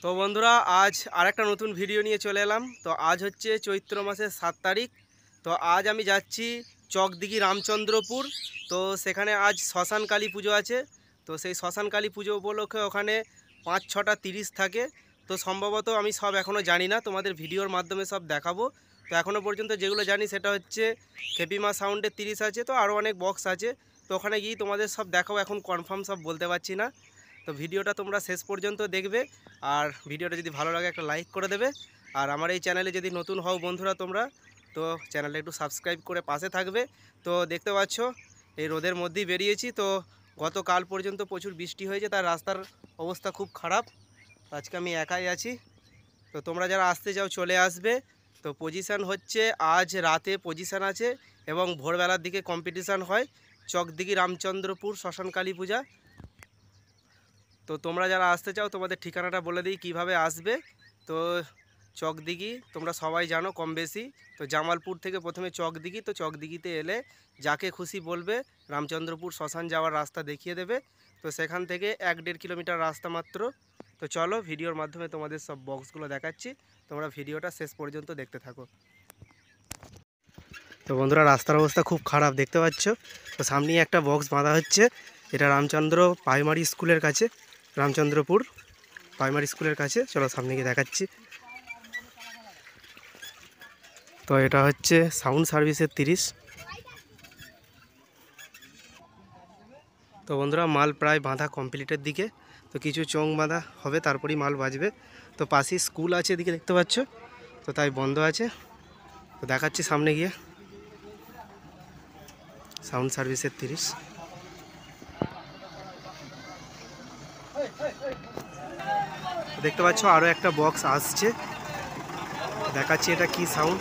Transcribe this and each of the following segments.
তো বন্ধুরা আজ আরেকটা নতুন ভিডিও নিয়ে চলে এলাম। তো আজ হচ্ছে চৈত্র মাসের 7 তারিখ। তো আজ আমি যাচ্ছি চকদিঘি রামচন্দ্রপুর। তো সেখানে আজ শ্মশান কালী পুজো আছে। তো সেই শ্মশান কালী পুজো উপলক্ষে ওখানে 5-6টা 30 থাকে। তো সম্ভবত আমি সব এখনও জানি না, তোমাদের ভিডিওর মাধ্যমে সব দেখাবো। তো এখনও পর্যন্ত যেগুলো জানি সেটা হচ্ছে খেপিমা সাউন্ডের 30 আছে, তো আরও অনেক বক্স আছে। তো ওখানে গিয়ে তোমাদের সব দেখাবো, এখন কনফার্ম সব বলতে পারছি না। তো ভিডিওটা তোমরা শেষ পর্যন্ত দেখবে, আর ভিডিওটা যদি ভালো লাগে একটা লাইক করে দেবে। আর আমার এই চ্যানেলে যদি নতুন হও বন্ধুরা তোমরা, তো চ্যানেলটা একটু সাবস্ক্রাইব করে পাশে থাকবে। তো দেখতে পাচ্ছ এই রোদের মধ্যেই বেরিয়েছি। তো গতকাল পর্যন্ত প্রচুর বৃষ্টি হয়েছে, তার রাস্তার অবস্থা খুব খারাপ। আজকে আমি একাই আছি। তো তোমরা যারা আসতে চাও চলে আসবে। তো পজিশান হচ্ছে আজ রাতে পজিশান আছে এবং ভোরবেলার দিকে কম্পিটিশান হয় চকদিঘি রামচন্দ্রপুর শ্মশান কালী পূজা। তো তোমরা যারা আসতে চাও তোমাদের ঠিকানাটা বলে দিই কিভাবে আসবে। তো চকদিঘি তোমরা সবাই জানো কম বেশি। তো জামালপুর থেকে প্রথমে চকদিঘি, তো চকদিঘিতে এলে যাকে খুশি বলবে রামচন্দ্রপুর শ্মশান যাওয়ার রাস্তা দেখিয়ে দেবে। তো সেখান থেকে 1-1.5 কিলোমিটার রাস্তা মাত্র। তো চলো ভিডিওর মাধ্যমে তোমাদের সব বক্সগুলো দেখাচ্ছি, তোমরা ভিডিওটা শেষ পর্যন্ত দেখতে থাকো। তো বন্ধুরা রাস্তার অবস্থা খুব খারাপ দেখতে পাচ্ছ। তো সামনেই একটা বক্স বাঁধা হচ্ছে, এটা রামচন্দ্র প্রাইমারি স্কুলের কাছে, রামচন্দ্রপুর প্রাইমারি স্কুলের কাছে। চলো সামনে গিয়ে দেখাচ্ছি। তো এটা হচ্ছে সাউন্ড সার্ভিসের 30। তো বন্ধুরা মাল প্রায় বাঁধা কমপ্লিটের দিকে। তো কিছু চোং বাঁধা হবে, তারপরেই মাল বাজবে। তো পাশেই স্কুল আছে এদিকে দেখতে পাচ্ছ, তো তাই বন্ধ আছে। তো দেখাচ্ছি সামনে গিয়ে সাউন্ড সার্ভিসের 30। দেখতে পাচ্ছ আরও একটা বক্স আসছে, দেখাচ্ছি এটা কি সাউন্ড,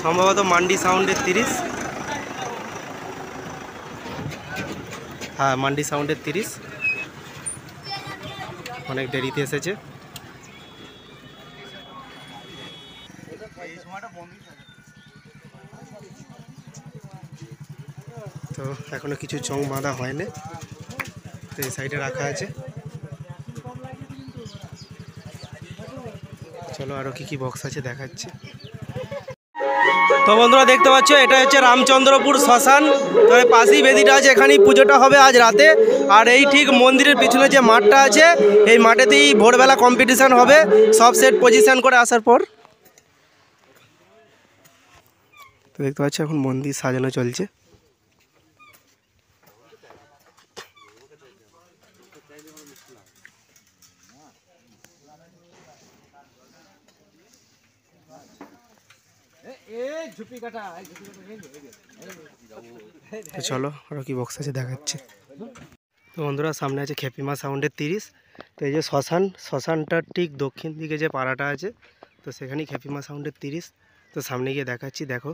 সম্ভবত মান্ডি সাউন্ডের 30। হ্যাঁ মান্ডি সাউন্ডের 30, অনেক দেরিতে এসেছে। তো এখনো কিছু চং বাঁধা হয়নি, তো এই সাইডে রাখা আছে। চলো আরও কি বক্স আছে দেখাচ্ছি। তো বন্ধুরা দেখতে পাচ্ছ এটা হচ্ছে রামচন্দ্রপুর শ্মশান। তো এই পাশেই বেদিটা আছে, এখানেই পুজোটা হবে আজ রাতে। আর এই ঠিক মন্দিরের পিছনে যে মাঠটা আছে, এই মাঠেতেই ভোরবেলা কম্পিটিশান হবে সব সেট পজিশন করে আসার পর। তো দেখতে পাচ্ছ এখন মন্দির সাজানো চলছে। তো চলো আরও কি বক্স আছে দেখাচ্ছি। তো বন্ধুরা সামনে আছে খেপিমা সাউন্ডের 30। তো এই যে শ্মশানটার ঠিক দক্ষিণ দিকে যে পাড়াটা আছে, তো সেখানেই খেপিমা সাউন্ডের 30। তো সামনে গিয়ে দেখাচ্ছি, দেখো।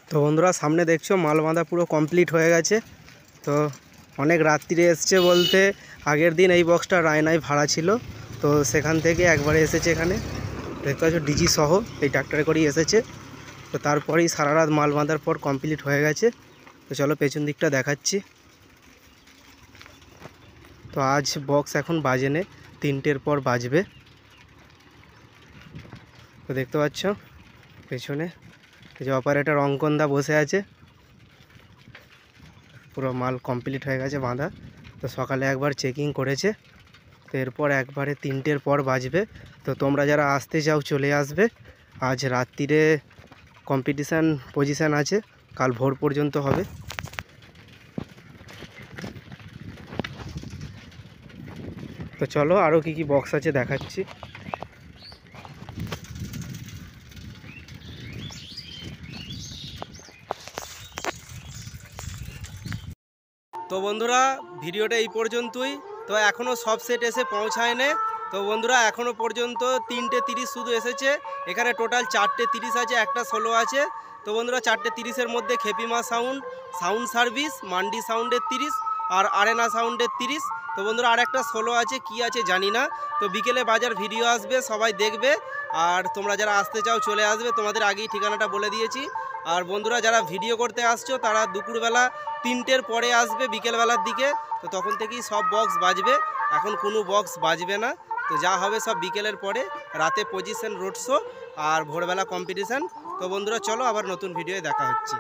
তো বন্ধুরা সামনে দেখছো মাল বাঁধা পুরো কমপ্লিট হয়ে গেছে। তো অনেক রাত্রিরে এসছে বলতে আগের দিন এই বক্সটা রায়নায় ভাড়া ছিল, তো সেখান থেকে একবারে এসেছে এখানে। দেখতে পাচ্ছ ডিজি সহ এই ট্রাক্টরে করেই এসেছে। তো তারপরেই সারা রাত মাল বাঁধার পর কমপ্লিট হয়ে গেছে। তো চলো পেছন দিকটা দেখাচ্ছি। তো আজ বক্স এখন বাজেনে, 3টের পর বাজবে। তো দেখতে পাচ্ছ পেছনে এই যে অপারেটর অঙ্কনদা বসে আছে। পুরো মাল কমপ্লিট হয়ে গেছে বাঁধা। তো সকালে একবার চেকিং করেছে, তো এরপর একবারে 3টের পর বাজবে। তো তোমরা যারা আসতে চাও চলে আসবে। আজ রাত্রিরে কম্পিটিশান পজিশান আছে, কাল ভোর পর্যন্ত হবে। তো চলো আরও কি বক্স আছে দেখাচ্ছি। তো বন্ধুরা ভিডিওটা এই পর্যন্তই। তো এখনও সব সেট এসে পৌঁছায়নি। তো বন্ধুরা এখনও পর্যন্ত 3টে 30 শুধু এসেছে। এখানে টোটাল 4টে 30 আছে, একটা 16 আছে। তো বন্ধুরা 4টে 30-এর মধ্যে খেপিমা সাউন্ড সার্ভিস, মান্ডি সাউন্ডের 30 আর আরেনা সাউন্ডের 30। তো বন্ধুরা আর একটা 16 আছে, কি আছে জানি না। তো বিকেলে বাজার ভিডিও আসবে, সবাই দেখবে। আর তোমরা যারা আসতে চাও চলে আসবে, তোমাদের আগেই ঠিকানাটা বলে দিয়েছি। আর বন্ধুরা যারা ভিডিও করতে আসছো তারা দুপুরবেলা 3টের পরে আসবে, বিকেলবেলার দিকে। তো তখন থেকেই সব বক্স বাজবে, এখন কোনো বক্স বাজবে না। তো যা হবে সব বিকেলের পরে, রাতে পজিশন রোড শো আর ভোরবেলা কম্পিটিশান। তো বন্ধুরা চলো আবার নতুন ভিডিওয়ে দেখা হচ্ছে।